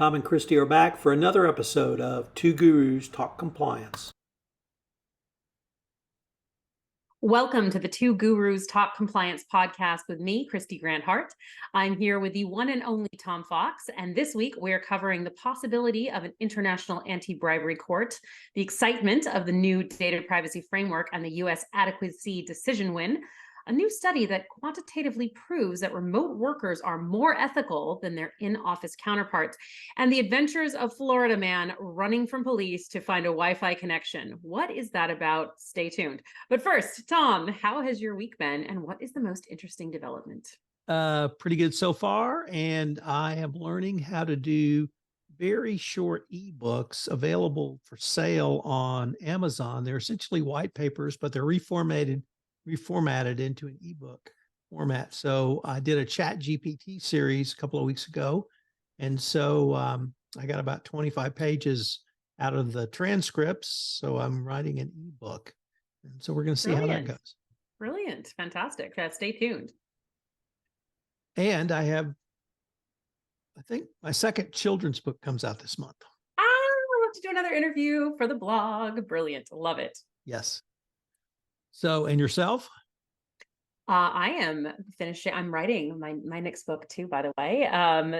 Tom and Kristy are back for another episode of Two Gurus Talk Compliance. Welcome to the Two Gurus Talk Compliance podcast with me, Kristy Grant-Hart. I'm here with the one and only Tom Fox, and this week we're covering the possibility of an international anti-bribery court, the excitement of the new data privacy framework, and the U.S. adequacy decision win, a new study that quantitatively proves that remote workers are more ethical than their in-office counterparts, and the adventures of Florida man running from police to find a Wi-Fi connection. What is that about? Stay tuned. But first, Tom, how has your week been, and what is the most interesting development? Pretty good so far, and I am learning how to do very short ebooks available for sale on Amazon. They're essentially white papers, but they're reformatted into an ebook format. So I did a Chat GPT series a couple of weeks ago. And so I got about 25 pages out of the transcripts. So I'm writing an ebook. And so we're going to see how that goes. Brilliant. Fantastic. Stay tuned. And I think my second children's book comes out this month. I want to do another interview for the blog. Brilliant. Love it. Yes. So, and yourself? I am finishing. I'm writing my next book too, by the way.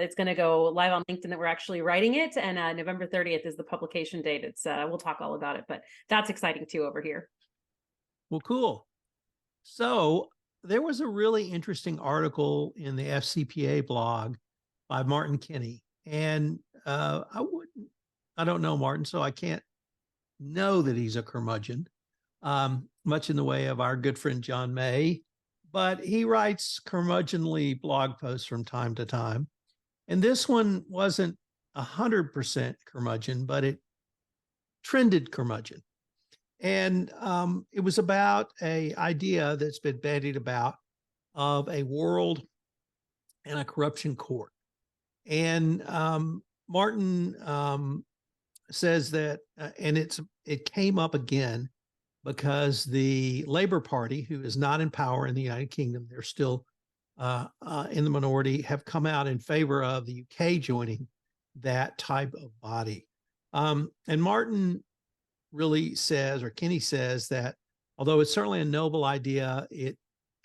It's going to go live on LinkedIn that we're actually writing it, and November 30th is the publication date. It's we'll talk all about it, but that's exciting too over here. Well, cool. So there was a really interesting article in the FCPA blog by Martin Kinney, and I don't know Martin, so I can't know that he's a curmudgeon. Much in the way of our good friend John May, but he writes curmudgeonly blog posts from time to time. And this one wasn't 100% curmudgeon, but it trended curmudgeon. And it was about an idea that's been bandied about of a world anti-corruption court. And Martin says that, and it came up again because the Labour Party, who is not in power in the United Kingdom, they're still in the minority, have come out in favor of the UK joining that type of body. And Martin really says, or Kinney says, that although it's certainly a noble idea, it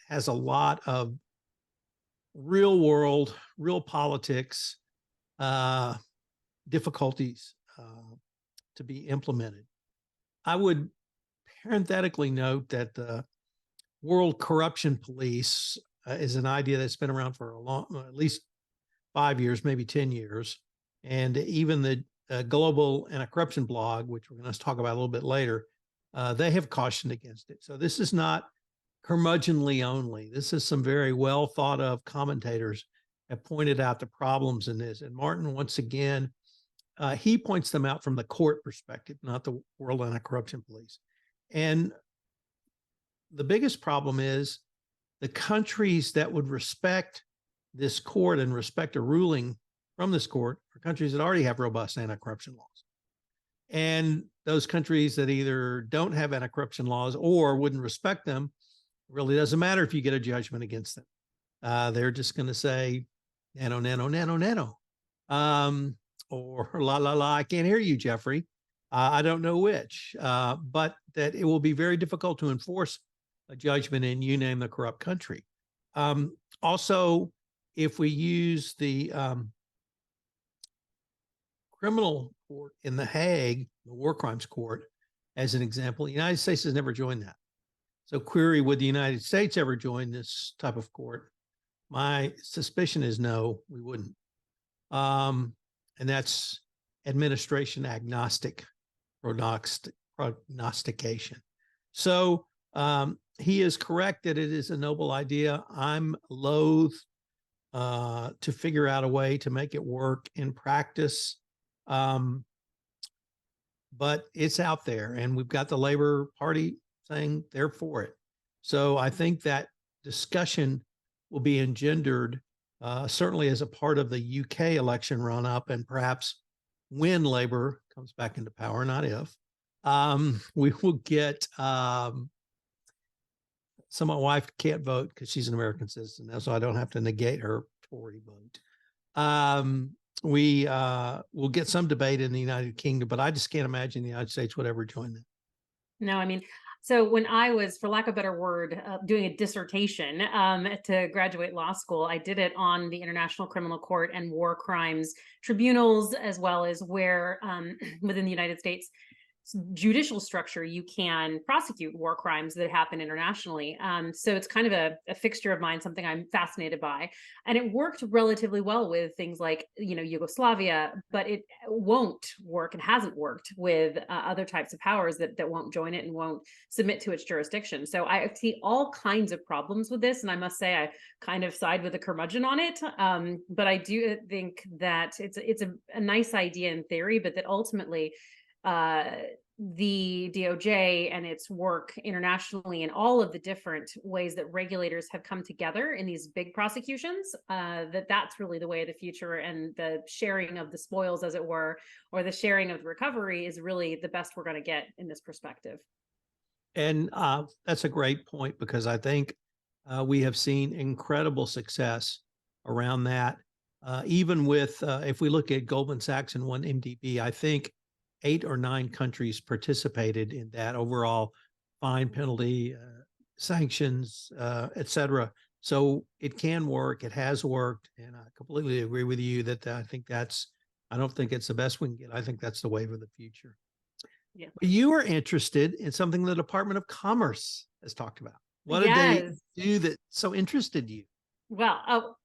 has a lot of real world, real politics difficulties to be implemented. I would parenthetically note that the World Corruption Police is an idea that's been around for at least 5 years, maybe 10 years. And even the Global Anti-Corruption blog, which we're going to talk about a little bit later, they have cautioned against it. So this is not curmudgeonly only. This is some very well thought of commentators have pointed out the problems in this. And Martin, once again, he points them out from the court perspective, not the World Anti-Corruption Police. And the biggest problem is the countries that would respect this court and respect a ruling from this court are countries that already have robust anti-corruption laws. And those countries that either don't have anti-corruption laws or wouldn't respect them, it really doesn't matter if you get a judgment against them. They're just going to say, nano, nano, nano, nano. Or la, la, la, I can't hear you, Jeffrey. I don't know which, but that it will be very difficult to enforce a judgment in you name the corrupt country. Also, if we use the criminal court in The Hague, the war crimes court, as an example, the United States has never joined that. So query, would the United States ever join this type of court? My suspicion is no, we wouldn't. And that's administration agnostic prognostication. So he is correct that it is a noble idea. I'm loath to figure out a way to make it work in practice. But it's out there, and we've got the Labour Party saying they're for it. So I think that discussion will be engendered certainly as a part of the UK election run-up, and perhaps when Labour comes back into power, not if, we will get so my wife can't vote because she's an American citizen, so I don't have to negate her Tory vote. we will get some debate in the United Kingdom, but I just can't imagine the United States would ever join that. No, I mean, so when I was, for lack of a better word, doing a dissertation to graduate law school, I did it on the International Criminal Court and war crimes tribunals, as well as where within the United States judicial structure you can prosecute war crimes that happen internationally. So it's kind of a fixture of mine, something I'm fascinated by, and it worked relatively well with things like Yugoslavia, but it won't work and hasn't worked with other types of powers that won't join it and won't submit to its jurisdiction. So I see all kinds of problems with this, and I must say I kind of side with the curmudgeon on it. But I do think that it's a nice idea in theory, but that ultimately the DOJ and its work internationally and all of the different ways that regulators have come together in these big prosecutions, that's really the way of the future, and the sharing of the spoils, as it were, or the sharing of the recovery is really the best we're going to get in this perspective. And that's a great point, because I think we have seen incredible success around that. Even with, if we look at Goldman Sachs and 1MDB, I think 8 or 9 countries participated in that overall fine, penalty, sanctions, et cetera. So it can work. It has worked. And I completely agree with you that I don't think it's the best we can get. I think that's the wave of the future. Yeah. But you are interested in something the Department of Commerce has talked about. What did they do that so interested you? Well,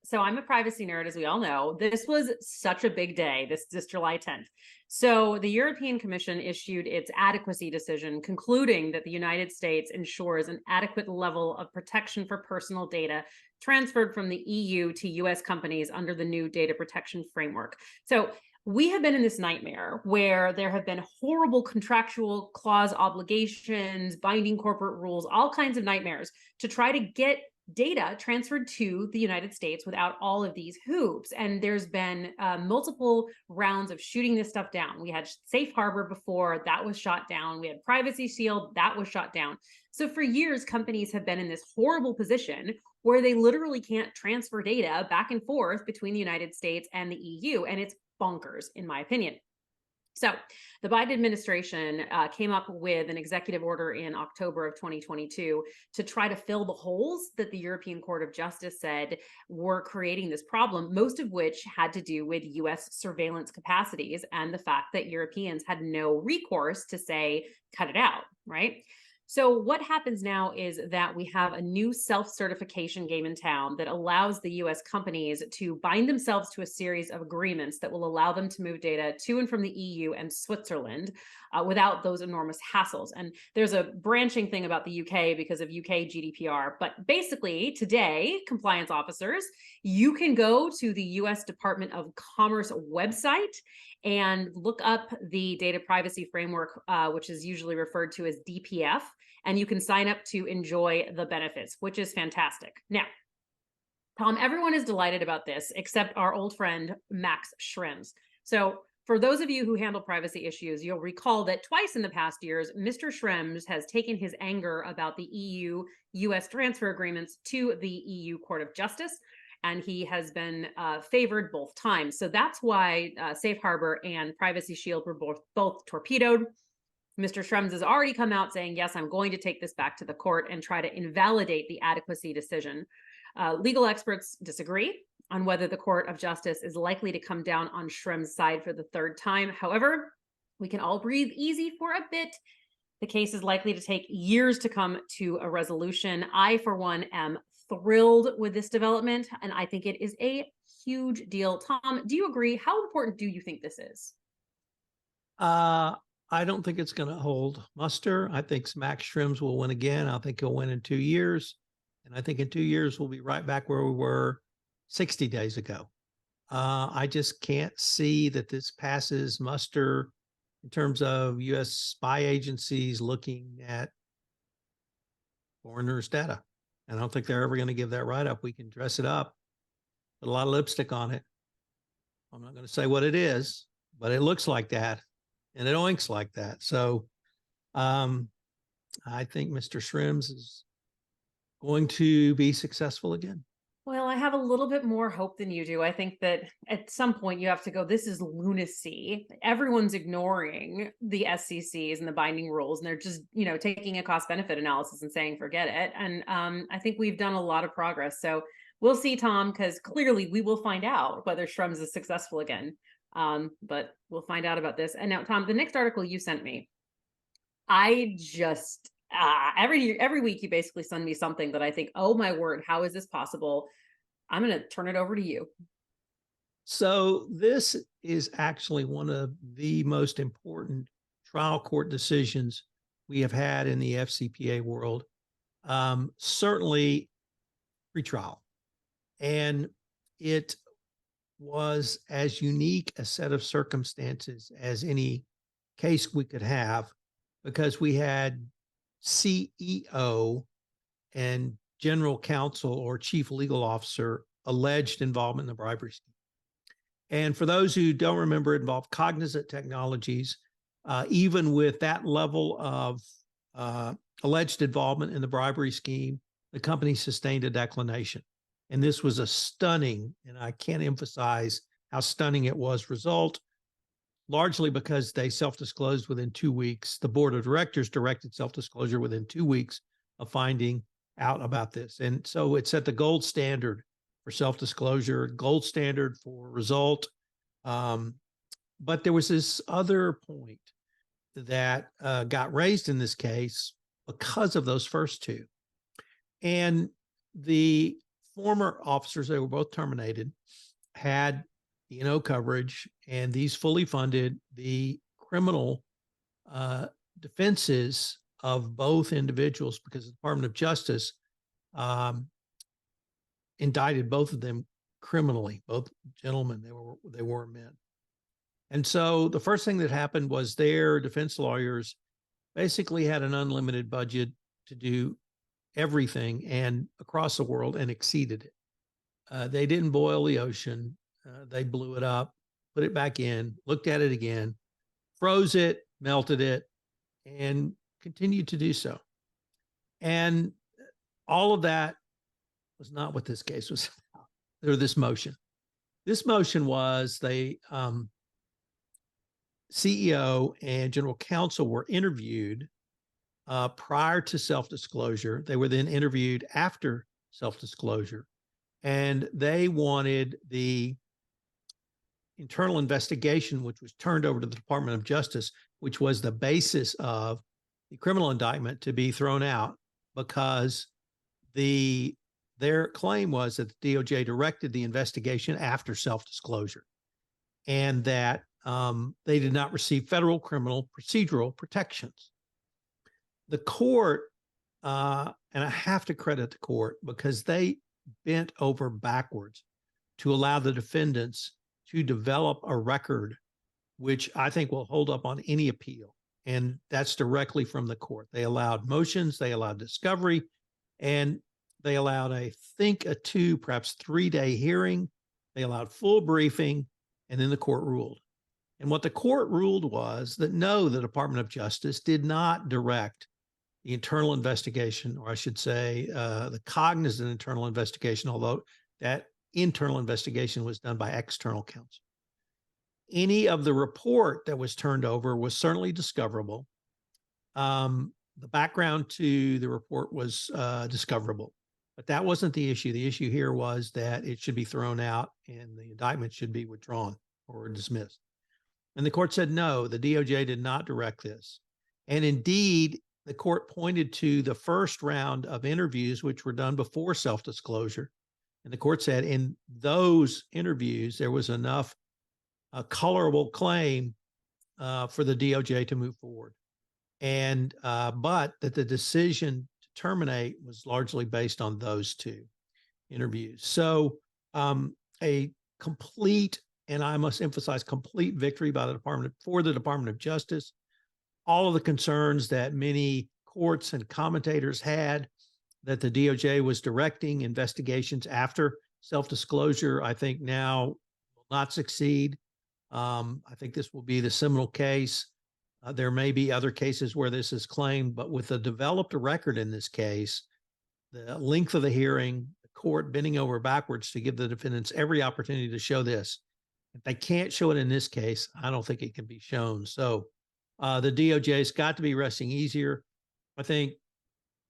so I'm a privacy nerd, as we all know. This was such a big day, this July 10th. So the European Commission issued its adequacy decision, concluding that the United States ensures an adequate level of protection for personal data transferred from the EU to US companies under the new data protection framework. So we have been in this nightmare where there have been horrible contractual clause obligations, binding corporate rules, all kinds of nightmares to try to get data transferred to the United States without all of these hoops. And there's been multiple rounds of shooting this stuff down. We had Safe Harbor before, that was shot down. We had Privacy Shield, that was shot down. So for years, companies have been in this horrible position where they literally can't transfer data back and forth between the United States and the EU. And it's bonkers, in my opinion. So the Biden administration came up with an executive order in October of 2022 to try to fill the holes that the European Court of Justice said were creating this problem, most of which had to do with US surveillance capacities and the fact that Europeans had no recourse to say, cut it out, right? So what happens now is that we have a new self-certification game in town that allows the US companies to bind themselves to a series of agreements that will allow them to move data to and from the EU and Switzerland without those enormous hassles. And there's a branching thing about the UK because of UK GDPR. But basically today, compliance officers, you can go to the US Department of Commerce website and look up the data privacy framework, which is usually referred to as DPF, and you can sign up to enjoy the benefits, which is fantastic. Now, Tom, everyone is delighted about this except our old friend, Max Schrems. So for those of you who handle privacy issues, you'll recall that twice in the past years, Mr. Schrems has taken his anger about the EU-US transfer agreements to the EU Court of Justice, and he has been favored both times. So that's why Safe Harbor and Privacy Shield were both torpedoed. Mr. Schrems has already come out saying, yes, I'm going to take this back to the court and try to invalidate the adequacy decision. Legal experts disagree on whether the Court of Justice is likely to come down on Schrems' side for the third time. However, we can all breathe easy for a bit. The case is likely to take years to come to a resolution. I, for one, am thrilled with this development, and I think it is a huge deal. Tom, do you agree? How important do you think this is? I don't think it's going to hold muster. I think Max Schrems will win again. I think he'll win in 2 years. And I think in 2 years, we'll be right back where we were 60 days ago. I just can't see that this passes muster in terms of U.S. spy agencies looking at foreigners' data. And I don't think they're ever going to give that right up. We can dress it up, put a lot of lipstick on it. I'm not going to say what it is, but it looks like that. And it oinks like that. So I think Mr. Schrems is going to be successful again. Well, I have a little bit more hope than you do. I think that at some point you have to go, this is lunacy. Everyone's ignoring the SCCs and the binding rules, and they're just, taking a cost benefit analysis and saying, forget it. And I think we've done a lot of progress. So we'll see, Tom, because clearly we will find out whether Schrems is successful again. But we'll find out about this. And now, Tom, the next article you sent me, I just every week you basically send me something that I think, oh my word, how is this possible? I'm going to turn it over to you. So this is actually one of the most important trial court decisions we have had in the FCPA world, certainly pre-trial. And it was as unique a set of circumstances as any case we could have, because we had CEO and general counsel or chief legal officer alleged involvement in the bribery scheme. And for those who don't remember, it involved Cognizant Technologies. Even with that level of alleged involvement in the bribery scheme, the company sustained a declination. And this was a stunning, and I can't emphasize how stunning it was, result, largely because they self-disclosed within 2 weeks. The board of directors directed self-disclosure within 2 weeks of finding out about this. And so it set the gold standard for self-disclosure, gold standard for result. But there was this other point that got raised in this case because of those first two. And the former officers, they were both terminated, had D&O coverage, and these fully funded the criminal defenses of both individuals, because the Department of Justice indicted both of them criminally, both gentlemen, they were men. And so the first thing that happened was their defense lawyers basically had an unlimited budget to do everything and across the world, and exceeded it. They didn't boil the ocean. They blew it up, put it back in, looked at it again, froze it, melted it, and continued to do so. And all of that was not what this case was about, or this motion. This motion was the CEO and general counsel were interviewed prior to self-disclosure. They were then interviewed after self-disclosure, and they wanted the internal investigation, which was turned over to the Department of Justice, which was the basis of the criminal indictment, to be thrown out, because their claim was that the DOJ directed the investigation after self-disclosure, and that they did not receive federal criminal procedural protections. The court, and I have to credit the court, because they bent over backwards to allow the defendants to develop a record, which I think will hold up on any appeal. And that's directly from the court. They allowed motions, they allowed discovery, and they allowed, I think, a 2, perhaps 3-day hearing. They allowed full briefing, and then the court ruled. And what the court ruled was that no, the Department of Justice did not direct the internal investigation, or I should say the cognizant internal investigation, although that internal investigation was done by external counsel. Any of the report that was turned over was certainly discoverable. The background to the report was discoverable, but that wasn't the issue. The issue here was that it should be thrown out and the indictment should be withdrawn or dismissed. And the court said, no, the DOJ did not direct this. And indeed, the court pointed to the first round of interviews, which were done before self-disclosure. And the court said in those interviews, there was enough colorable claim for the DOJ to move forward. And but that the decision to terminate was largely based on those 2 interviews. So a complete, and I must emphasize, complete victory by the Department of Justice. All of the concerns that many courts and commentators had, that the DOJ was directing investigations after self-disclosure, I think now will not succeed. I think this will be the seminal case. There may be other cases where this is claimed, but with a developed record in this case, the length of the hearing, the court bending over backwards to give the defendants every opportunity to show this. If they can't show it in this case, I don't think it can be shown. So the DOJ's got to be resting easier. I think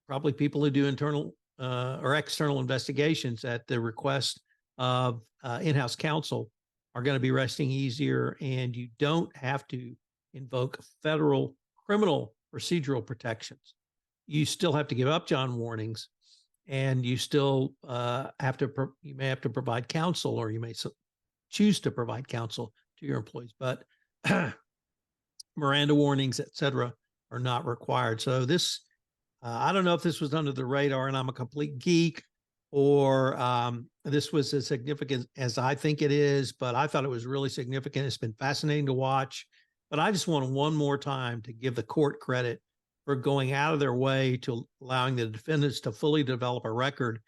probably people who do internal or external investigations at the request of in-house counsel are going to be resting easier, and you don't have to invoke federal criminal procedural protections. You still have to give up John warnings, and you still you may have to provide counsel, or you may choose to provide counsel to your employees, but Miranda warnings, et cetera, are not required. So this, I don't know if this was under the radar and I'm a complete geek, or this was as significant as I think it is, but I thought it was really significant. It's been fascinating to watch, but I just want one more time to give the court credit for going out of their way to allowing the defendants to fully develop a record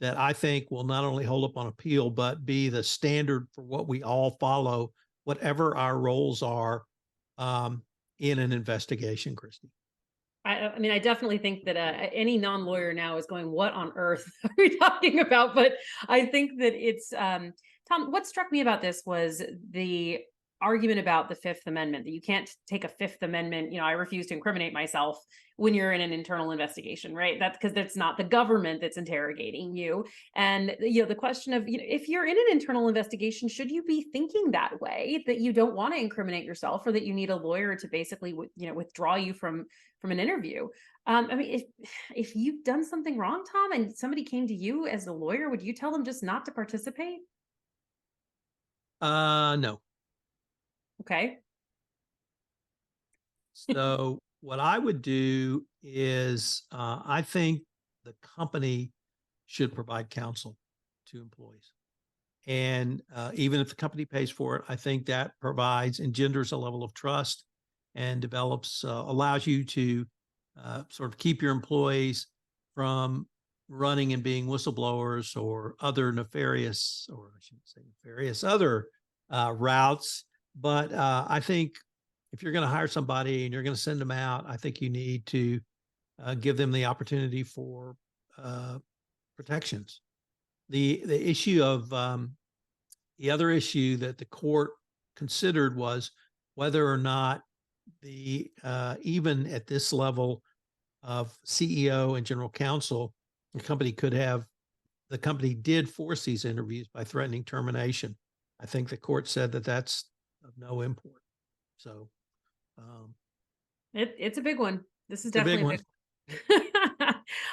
that I think will not only hold up on appeal, but be the standard for what we all follow, whatever our roles are in an investigation, Kristy. I mean, I definitely think that any non-lawyer now is going, what on earth are we talking about? But I think that it's, Tom, what struck me about this was the argument about the Fifth Amendment, that you can't take a Fifth Amendment, I refuse to incriminate myself when you're in an internal investigation, right? That's because that's not the government that's interrogating you. And, the question of, if you're in an internal investigation, should you be thinking that way, that you don't want to incriminate yourself, or that you need a lawyer to basically, withdraw you from an interview? I mean, if you've done something wrong, Tom, and somebody came to you as a lawyer, would you tell them just not to participate? No. Okay. So what I would do is I think the company should provide counsel to employees. And even if the company pays for it, I think that engenders a level of trust and allows you to sort of keep your employees from running and being whistleblowers or other nefarious, or I shouldn't say nefarious, other routes. But I think if you're going to hire somebody and you're going to send them out, I think you need to give them the opportunity for protections. The issue of the other issue that the court considered was whether or not even at this level of CEO and general counsel, the company did force these interviews by threatening termination. I think the court said that that's of no import. So it's a big one. This is it's a big definitely one.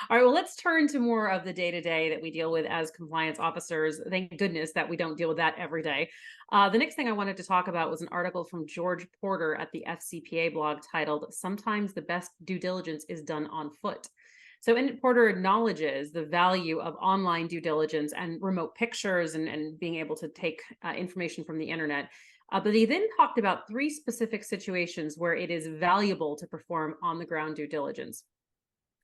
All right, well, let's turn to more of the day-to-day that we deal with as compliance officers. Thank goodness that we don't deal with that every day. The next thing I wanted to talk about was an article from George Porter at the FCPA blog titled, "Sometimes the Best Due Diligence is Done on Foot." So Porter acknowledges the value of online due diligence and remote pictures and being able to take information from the internet. But he then talked about 3 specific situations where it is valuable to perform on-the-ground due diligence.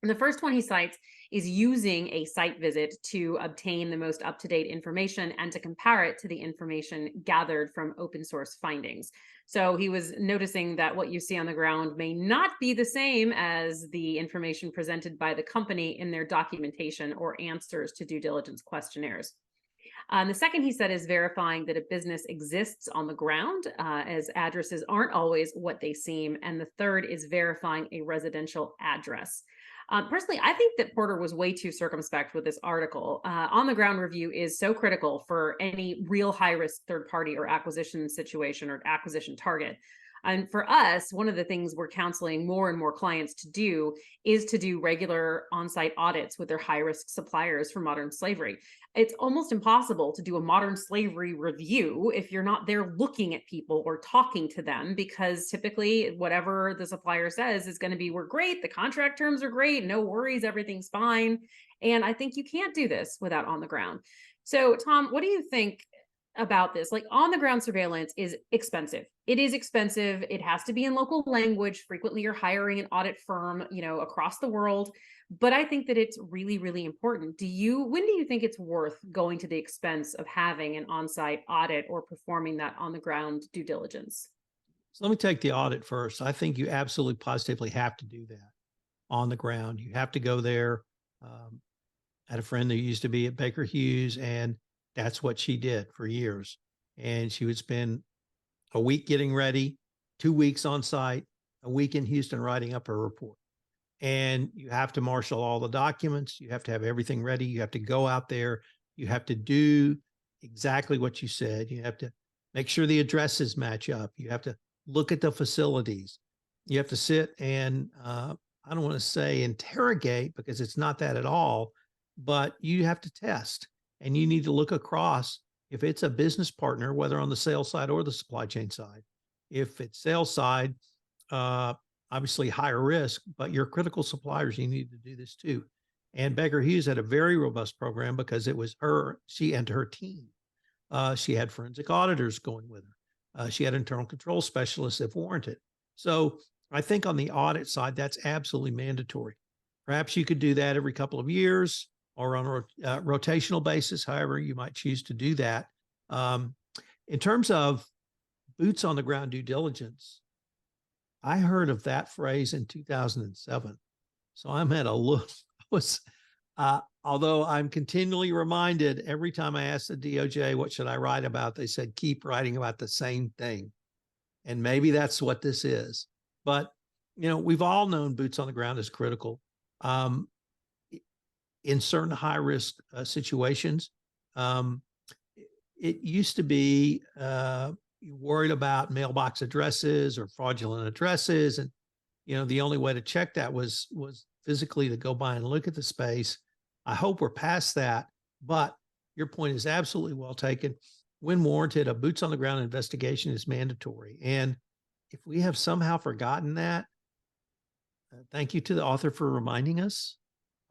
And the first one he cites is using a site visit to obtain the most up-to-date information and to compare it to the information gathered from open source findings. So he was noticing that what you see on the ground may not be the same as the information presented by the company in their documentation or answers to due diligence questionnaires. The second, he said, is verifying that a business exists on the ground, as addresses aren't always what they seem. And the third is verifying a residential address. Personally, I think that Porter was way too circumspect with this article. On-the-ground review is so critical for any real high-risk third-party or acquisition situation or acquisition target. And for us, one of the things we're counseling more and more clients to do is to do regular on-site audits with their high-risk suppliers for modern slavery. It's almost impossible to do a modern slavery review if you're not there looking at people or talking to them, because typically whatever the supplier says is going to be, we're great, the contract terms are great, no worries, everything's fine. And I think you can't do this without on the ground. So Tom, what do you think about this? Like, on the ground surveillance is expensive. It is expensive. It has to be in local language. Frequently you're hiring an audit firm, across the world. But I think that it's really, really important. When do you think it's worth going to the expense of having an on-site audit or performing that on the ground due diligence? So let me take the audit first. I think you absolutely positively have to do that on the ground. You have to go there. I had a friend who used to be at Baker Hughes, and that's what she did for years. And she would spend a week getting ready, 2 weeks on site, a week in Houston writing up her report. And you have to marshal all the documents. You have to have everything ready. You have to go out there. You have to do exactly what you said. You have to make sure the addresses match up. You have to look at the facilities. You have to sit and, I don't want to say interrogate, because it's not that at all, but you have to test, and you need to look across. If it's a business partner, whether on the sales side or the supply chain side, if it's sales side, obviously higher risk, but your critical suppliers, you need to do this too. And Baker Hughes had a very robust program because it was she and her team. She had forensic auditors going with her. She had internal control specialists if warranted. So I think on the audit side, that's absolutely mandatory. Perhaps you could do that every couple of years or on a rotational basis, however you might choose to do that. In terms of boots on the ground due diligence, I heard of that phrase in 2007. So I'm at a look. Although I'm continually reminded every time I ask the DOJ, what should I write about? They said, keep writing about the same thing. And maybe that's what this is. But, we've all known boots on the ground is critical. In certain high risk situations, it used to be you worried about mailbox addresses or fraudulent addresses. And, the only way to check that was physically to go by and look at the space. I hope we're past that, but your point is absolutely well taken. When warranted, a boots on the ground investigation is mandatory. And if we have somehow forgotten that, thank you to the author for reminding us.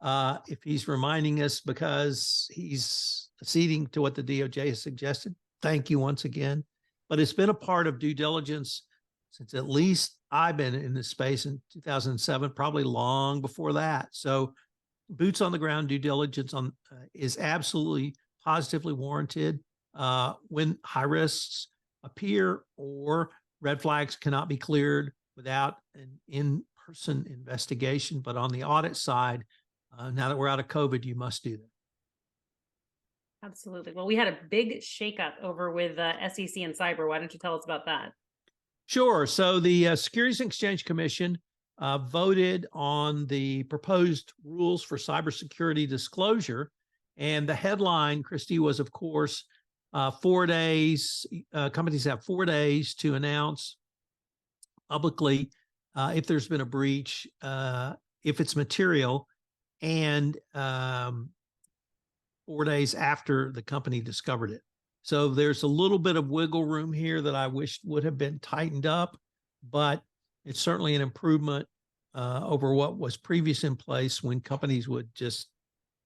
If he's reminding us because he's acceding to what the DOJ has suggested, thank you once again. But it's been a part of due diligence since at least I've been in this space in 2007, probably long before that. So boots on the ground due diligence is absolutely positively warranted when high risks appear or red flags cannot be cleared without an in-person investigation. But on the audit side, now that we're out of COVID, you must do that. Absolutely. Well, we had a big shakeup over with SEC and cyber. Why don't you tell us about that? Sure. So the Securities and Exchange Commission voted on the proposed rules for cybersecurity disclosure. And the headline, Kristy, was, of course, 4 days. Companies have 4 days to announce publicly if there's been a breach, if it's material, and 4 days after the company discovered it. So there's a little bit of wiggle room here that I wish would have been tightened up, but it's certainly an improvement over what was previous in place when companies would just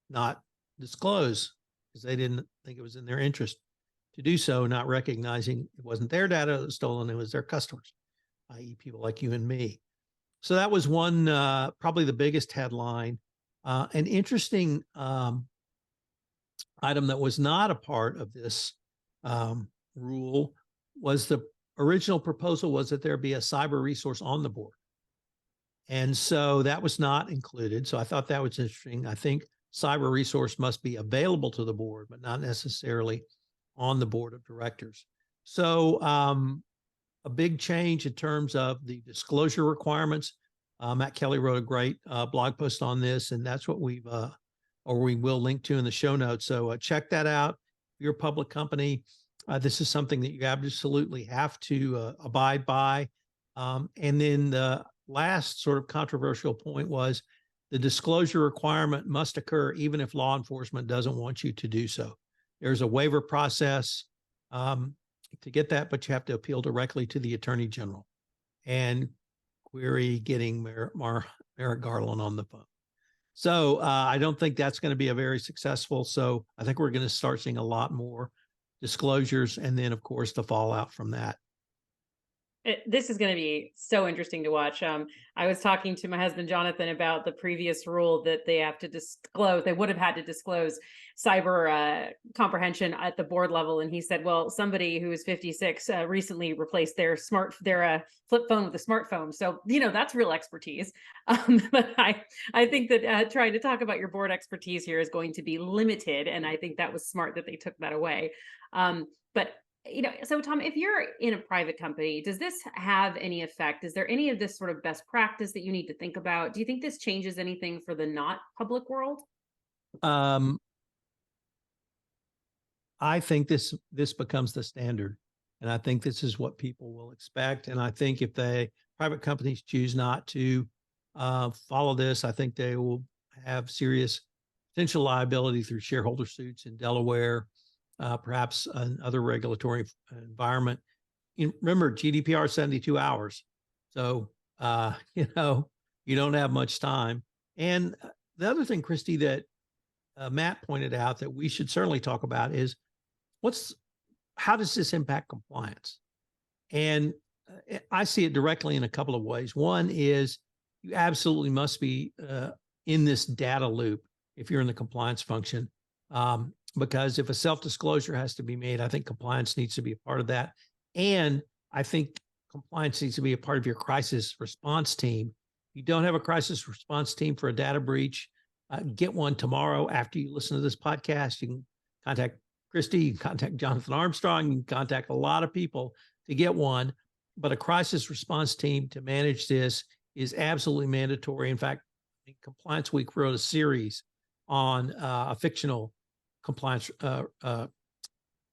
not disclose because they didn't think it was in their interest to do so, not recognizing it wasn't their data that was stolen, it was their customers, i.e. people like you and me. So that was one, probably the biggest headline. An interesting item that was not a part of this rule was the original proposal was that there be a cyber resource on the board. And so that was not included. So I thought that was interesting. I think cyber resource must be available to the board, but not necessarily on the board of directors. So a big change in terms of the disclosure requirements. Matt Kelly wrote a great blog post on this, and that's what we will link to in the show notes. So check that out. If you're a public company, this is something that you absolutely have to abide by. And then the last sort of controversial point was the disclosure requirement must occur even if law enforcement doesn't want you to do so. There's a waiver process to get that, but you have to appeal directly to the Attorney General and query getting Merrick Garland on the phone. So I don't think that's going to be a very successful. So I think we're going to start seeing a lot more disclosures, and then of course the fallout from that. This is going to be so interesting to watch. I was talking to my husband Jonathan about the previous rule that they have to disclose. They would have had to disclose cyber comprehension at the board level, and he said, "Well, somebody who is 56 recently replaced their flip phone with a smartphone, so that's real expertise." But I think that trying to talk about your board expertise here is going to be limited, and I think that was smart that they took that away. But so Tom, if you're in a private company, does this have any effect? Is there any of this sort of best practice that you need to think about? Do you think this changes anything for the not public world? Um, I think this becomes the standard, and I think this is what people will expect. And I think if private companies choose not to follow this, I think they will have serious potential liability through shareholder suits in Delaware, perhaps another regulatory environment. Remember, GDPR 72 hours. So, you don't have much time. And the other thing, Kristy, that Matt pointed out that we should certainly talk about is how does this impact compliance? And I see it directly in a couple of ways. One is you absolutely must be in this data loop if you're in the compliance function. Because if a self-disclosure has to be made, I think compliance needs to be a part of that. And I think compliance needs to be a part of your crisis response team. If you don't have a crisis response team for a data breach, get one tomorrow after you listen to this podcast. You can contact Kristy, you can contact Jonathan Armstrong, you can contact a lot of people to get one. But a crisis response team to manage this is absolutely mandatory. In fact, Compliance Week wrote a series on a fictional compliance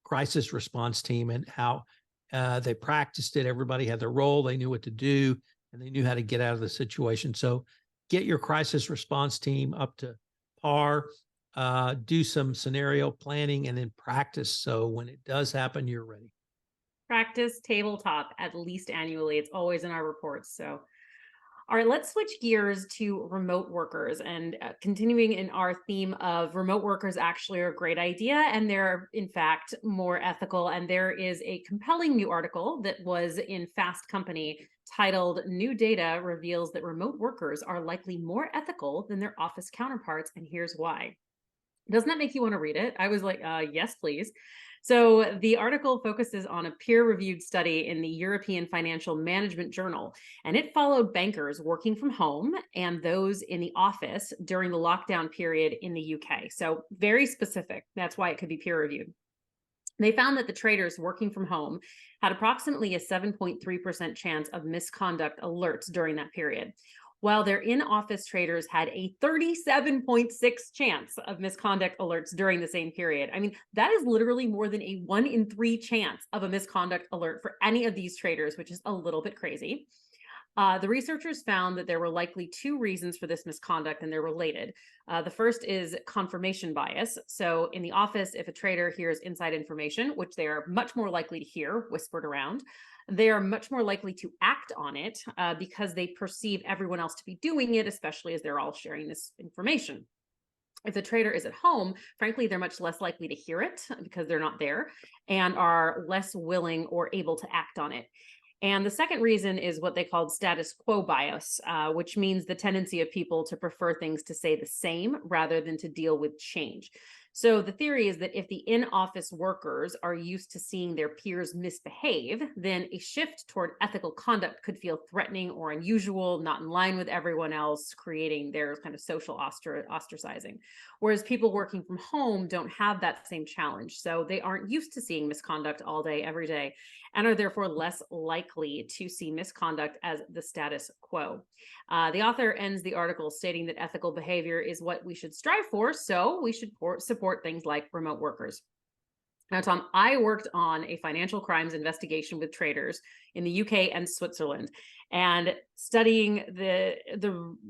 crisis response team and how they practiced it. Everybody had their role. They knew what to do, and they knew how to get out of the situation. So get your crisis response team up to par, do some scenario planning, and then practice. So when it does happen, you're ready. Practice tabletop at least annually. It's always in our reports. So all right, let's switch gears to remote workers and continuing in our theme of remote workers actually are a great idea and they're in fact more ethical. And there is a compelling new article that was in Fast Company titled "New Data Reveals That Remote Workers Are Likely More Ethical Than Their Office Counterparts, and Here's Why." Doesn't that make you want to read it? I was like, yes, please. So the article focuses on a peer-reviewed study in the European Financial Management Journal, and it followed bankers working from home and those in the office during the lockdown period in the UK. So very specific. That's why it could be peer-reviewed. They found that the traders working from home had approximately a 7.3% chance of misconduct alerts during that period, while their in-office traders had a 37.6 chance of misconduct alerts during the same period. I mean, that is literally more than a 1 in 3 chance of a misconduct alert for any of these traders, which is a little bit crazy. The researchers found that there were likely 2 reasons for this misconduct, and they're related. The first is confirmation bias. So in the office, if a trader hears inside information, which they are much more likely to hear whispered around, they are much more likely to act on it because they perceive everyone else to be doing it, especially as they're all sharing this information. If the trader is at home, frankly, they're much less likely to hear it because they're not there and are less willing or able to act on it. And the second reason is what they called status quo bias, which means the tendency of people to prefer things to stay the same rather than to deal with change. So the theory is that if the in-office workers are used to seeing their peers misbehave, then a shift toward ethical conduct could feel threatening or unusual, not in line with everyone else, creating their kind of social ostracizing. Whereas people working from home don't have that same challenge. So they aren't used to seeing misconduct all day, every day, and are therefore less likely to see misconduct as the status quo. The author ends the article stating that ethical behavior is what we should strive for, so we should support things like remote workers. Now, Tom, I worked on a financial crimes investigation with traders in the UK and Switzerland, and studying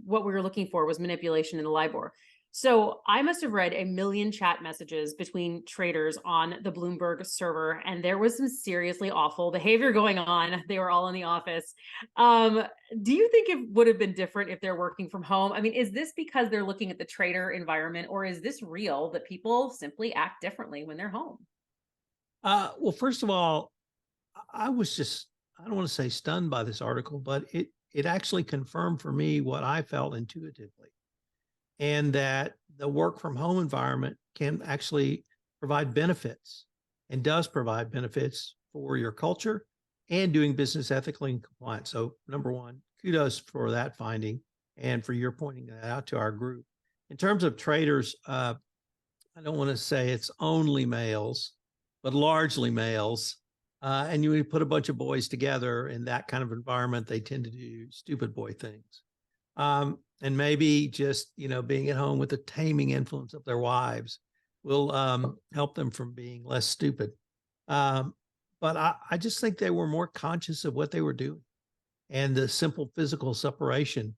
what we were looking for was manipulation in the LIBOR. So I must have read 1 million chat messages between traders on the Bloomberg server, and there was some seriously awful behavior going on. They were all in the office. Do you think it would have been different if they're working from home? I mean, is this because they're looking at the trader environment, or is this real that people simply act differently when they're home? Well, first of all, I was just I don't want to say stunned by this article, but it actually confirmed for me what I felt intuitively, and that the work from home environment can actually provide benefits and does provide benefits for your culture and doing business ethically and compliant. So, number one, kudos for that finding and for your pointing that out to our group. In terms of traders, I don't want to say it's only males, but largely males. And you put a bunch of boys together in that kind of environment, they tend to do stupid boy things. And maybe just, being at home with the taming influence of their wives will help them from being less stupid. But I just think they were more conscious of what they were doing. And the simple physical separation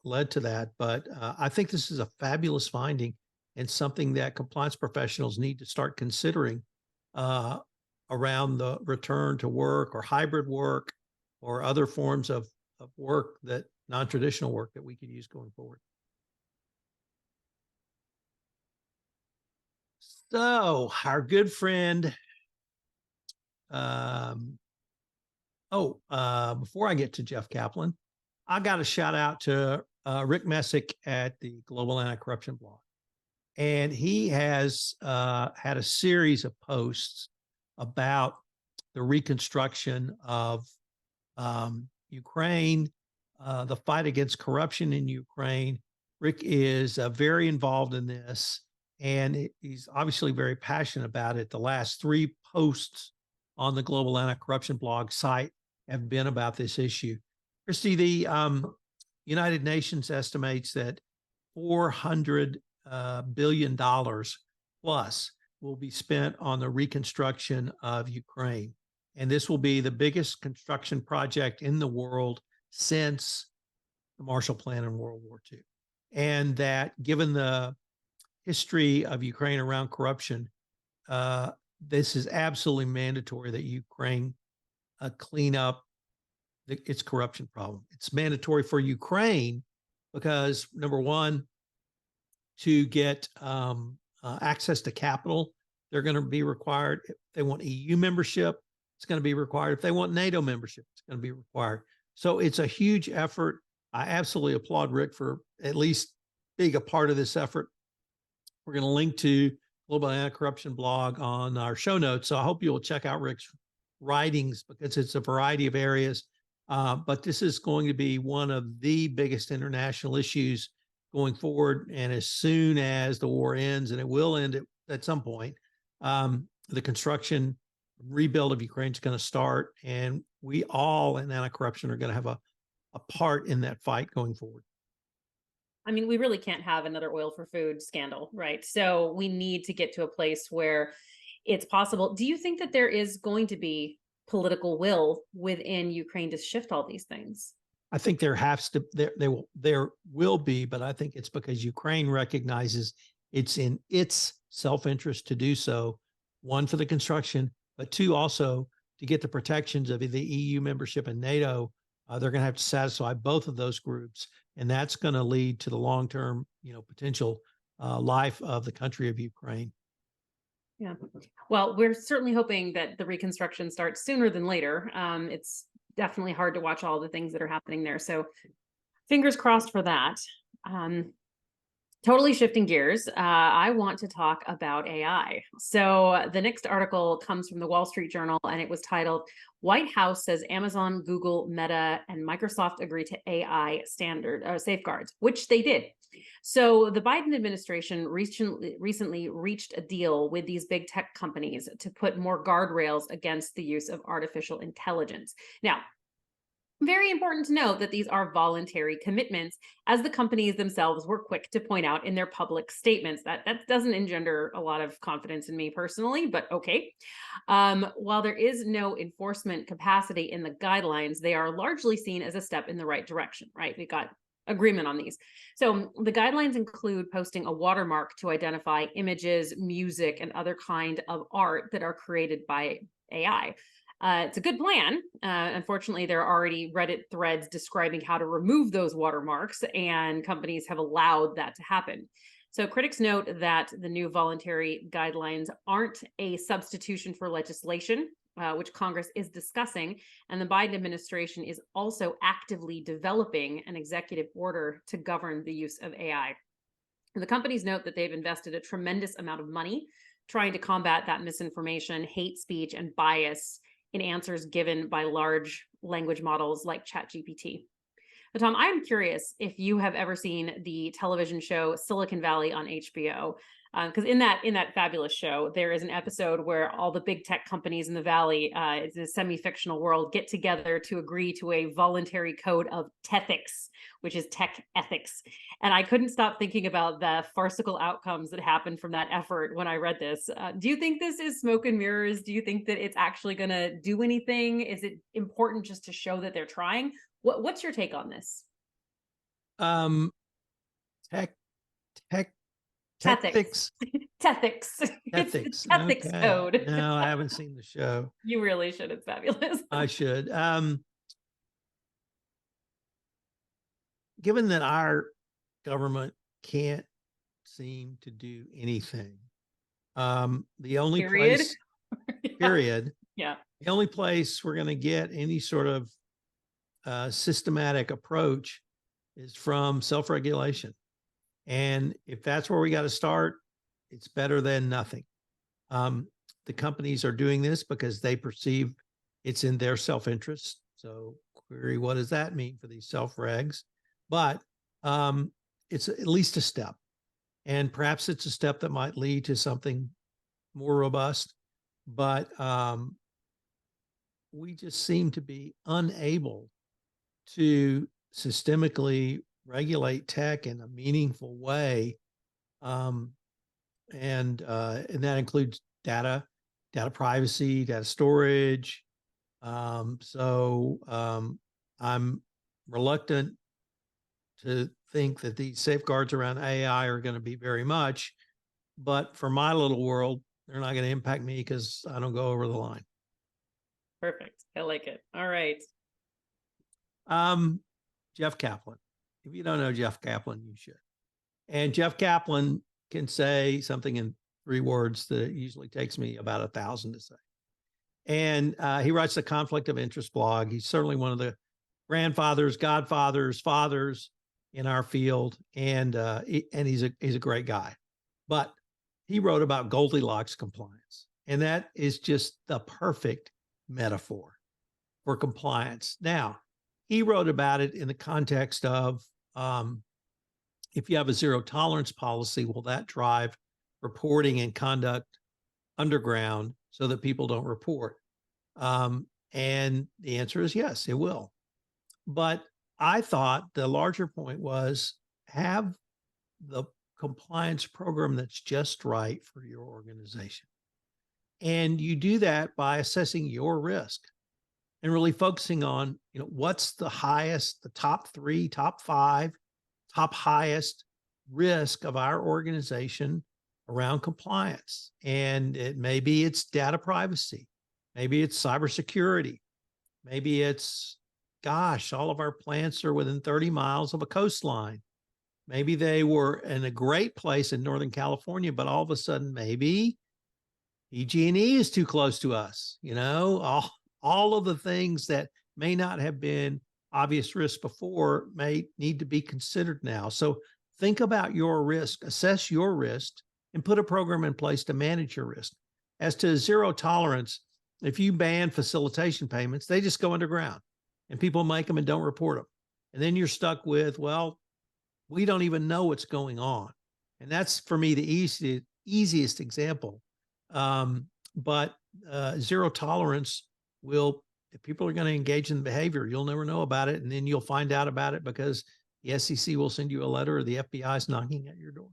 led to that. But I think this is a fabulous finding and something that compliance professionals need to start considering around the return to work or hybrid work or other forms of work, that non-traditional work that we could use going forward. So our good friend, before I get to Jeff Kaplan, I got a shout out to Rick Messick at the Global Anti-Corruption blog. And he has had a series of posts about the reconstruction of Ukraine, the fight against corruption in Ukraine. Rick is very involved in this, and he's obviously very passionate about it. The last 3 posts on the Global Anti-Corruption blog site have been about this issue. Kristy, the United Nations estimates that $400 billion plus will be spent on the reconstruction of Ukraine. And this will be the biggest construction project in the world since the Marshall Plan in World War II. And that, given the history of Ukraine around corruption, this is absolutely mandatory that Ukraine clean up its corruption problem. It's mandatory for Ukraine because, number one, to get access to capital, they're going to be required. If they want EU membership, it's going to be required. If they want NATO membership, it's going to be required. So it's a huge effort. I absolutely applaud Rick for at least being a part of this effort. We're going to link to Global Anti-Corruption blog on our show notes. So I hope you'll check out Rick's writings because it's a variety of areas. But this is going to be one of the biggest international issues going forward. And as soon as the war ends, and it will end at some point, the construction rebuild of Ukraine is going to start. And we all in anti-corruption are going to have a part in that fight going forward. I mean, we really can't have another oil for food scandal, right? So we need to get to a place where it's possible. Do you think that there is going to be political will within Ukraine to shift all these things? I think there will be, but I think it's because Ukraine recognizes it's in its self-interest to do so. 1, for the construction, but 2, also to get the protections of the EU membership and NATO. They're going to have to satisfy both of those groups, and that's going to lead to the long-term, potential life of the country of Ukraine. Yeah. Well, we're certainly hoping that the reconstruction starts sooner than later. It's definitely hard to watch all the things that are happening there. So fingers crossed for that. Totally shifting gears, I want to talk about AI. So the next article comes from the Wall Street Journal, and it was titled, White House says Amazon, Google, Meta, and Microsoft agree to AI safeguards, which they did. So the Biden administration recently reached a deal with these big tech companies to put more guardrails against the use of artificial intelligence. Now, very important to note that these are voluntary commitments, as the companies themselves were quick to point out in their public statements. That doesn't engender a lot of confidence in me personally, but okay. While there is no enforcement capacity in the guidelines, they are largely seen as a step in the right direction, right? We got agreement on these. So the guidelines include posting a watermark to identify images, music, and other kind of art that are created by AI. It's a good plan. Unfortunately, there are already Reddit threads describing how to remove those watermarks, and companies have allowed that to happen. So critics note that the new voluntary guidelines aren't a substitution for legislation. which Congress is discussing. And the Biden administration is also actively developing an executive order to govern the use of AI. And the companies note that they've invested a tremendous amount of money trying to combat that misinformation, hate speech, and bias in answers given by large language models like ChatGPT. But Tom, I'm curious if you have ever seen the television show Silicon Valley on HBO. Because in that fabulous show, there is an episode where all the big tech companies in the Valley, it's a semi-fictional world, get together to agree to a voluntary code of tethics, which is tech ethics. And I couldn't stop thinking about the farcical outcomes that happened from that effort when I read this. Do you think this is smoke and mirrors? Do you think that it's actually going to do anything? Is it important just to show that they're trying? What's your take on this? Tech Tethics. Tethics. It's the Tethics Okay. code. No, I haven't seen the show. You really should. It's fabulous. I should. Given that our government can't seem to do anything, the only Period. place, period, Yeah. the only place we're going to get any sort of systematic approach is from self-regulation. And if that's where we got to start, it's better than nothing. The companies are doing this because they perceive it's in their self-interest. So query, what does that mean for these self-regs? But it's at least a step. And perhaps it's a step that might lead to something more robust. But we just seem to be unable to systemically regulate tech in a meaningful way. And that includes data privacy, data storage. So I'm reluctant to think that these safeguards around AI are going to be very much, but for my little world, they're not going to impact me because I don't go over the line. Perfect. I like it. All right. Jeff Kaplan. If you don't know Jeff Kaplan, you should. And Jeff Kaplan can say something in 3 words that it usually takes me about 1,000 to say. And he writes the Conflict of Interest blog. He's certainly one of the grandfathers, godfathers, fathers in our field, and he's a great guy. But he wrote about Goldilocks compliance, and that is just the perfect metaphor for compliance. Now, he wrote about it in the context of if you have a zero tolerance policy, will that drive reporting and conduct underground so that people don't report? And the answer is yes, it will. But I thought the larger point was have the compliance program that's just right for your organization. And you do that by assessing your risk and really focusing on, what's the highest, the top 3, top 5, top highest risk of our organization around compliance. And maybe it's data privacy. Maybe it's cybersecurity. Maybe it's, all of our plants are within 30 miles of a coastline. Maybe they were in a great place in Northern California, but all of a sudden, maybe PG&E is too close to us. All of the things that may not have been obvious risks before may need to be considered now. So think about your risk, assess your risk, and put a program in place to manage your risk. As to zero tolerance, if you ban facilitation payments, they just go underground and people make them and don't report them. And then you're stuck with, we don't even know what's going on. And that's, for me, the easiest example. But zero tolerance will, if people are going to engage in the behavior, you'll never know about it. And then you'll find out about it because the SEC will send you a letter or the FBI is knocking at your door.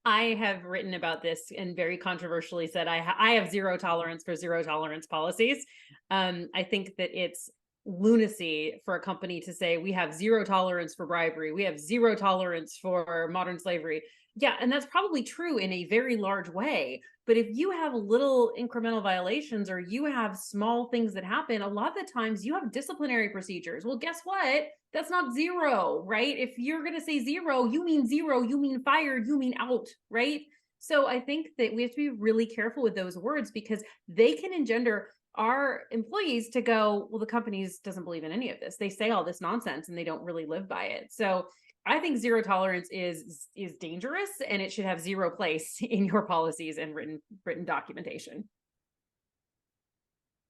I have written about this and very controversially said I have zero tolerance for zero tolerance policies. I think that it's lunacy for a company to say we have zero tolerance for bribery, we have zero tolerance for modern slavery. Yeah, and that's probably true in a very large way. But if you have little incremental violations or you have small things that happen, a lot of the times you have disciplinary procedures. Well, guess what? That's not zero, right? If you're going to say zero, you mean fired, you mean out, right? So I think that we have to be really careful with those words because they can engender our employees to go, well, the company doesn't believe in any of this. They say all this nonsense and they don't really live by it. So I think zero tolerance is dangerous, and it should have zero place in your policies and written documentation.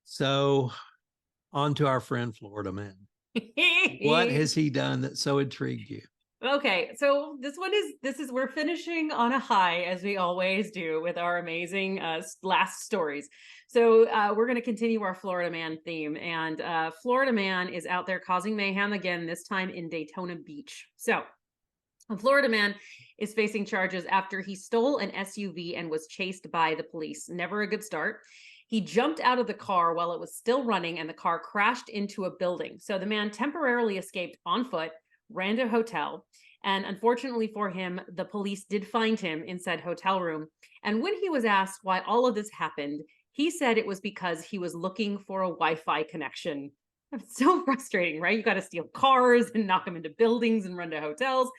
So on to our friend Florida man. What has he done that so intrigued you? Okay, so we're finishing on a high, as we always do with our amazing last stories. So we're going to continue our Florida man theme, and Florida man is out there causing mayhem again, this time in Daytona Beach. So a Florida man is facing charges after he stole an SUV and was chased by the police. Never a good start. He jumped out of the car while it was still running, and the car crashed into a building. So the man temporarily escaped on foot, ran to a hotel, and unfortunately for him, the police did find him in said hotel room. And when he was asked why all of this happened, he said it was because he was looking for a Wi-Fi connection. It's so frustrating, right? You got to steal cars and knock them into buildings and run to hotels.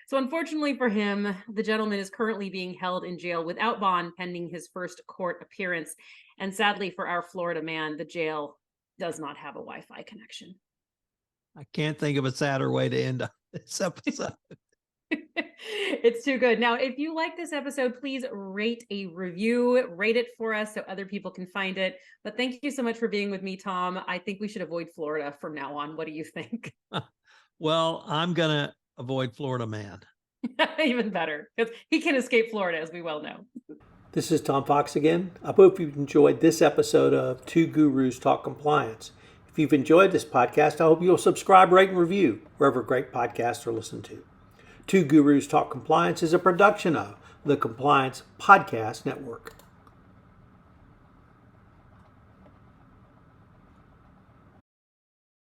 So unfortunately for him, the gentleman is currently being held in jail without bond pending his first court appearance. And sadly for our Florida man, the jail does not have a Wi-Fi connection. I can't think of a sadder way to end this episode. It's too good. Now, if you like this episode, please rate a review, rate it for us so other people can find it. But thank you so much for being with me, Tom. I think we should avoid Florida from now on. What do you think? Well, I'm going to avoid Florida man. Even better, because he can escape Florida, as we well know. This is Tom Fox again. I hope you've enjoyed this episode of Two Gurus Talk Compliance. If you've enjoyed this podcast, I hope you'll subscribe, rate, and review wherever great podcasts are listened to. Two Gurus Talk Compliance is a production of the Compliance Podcast Network.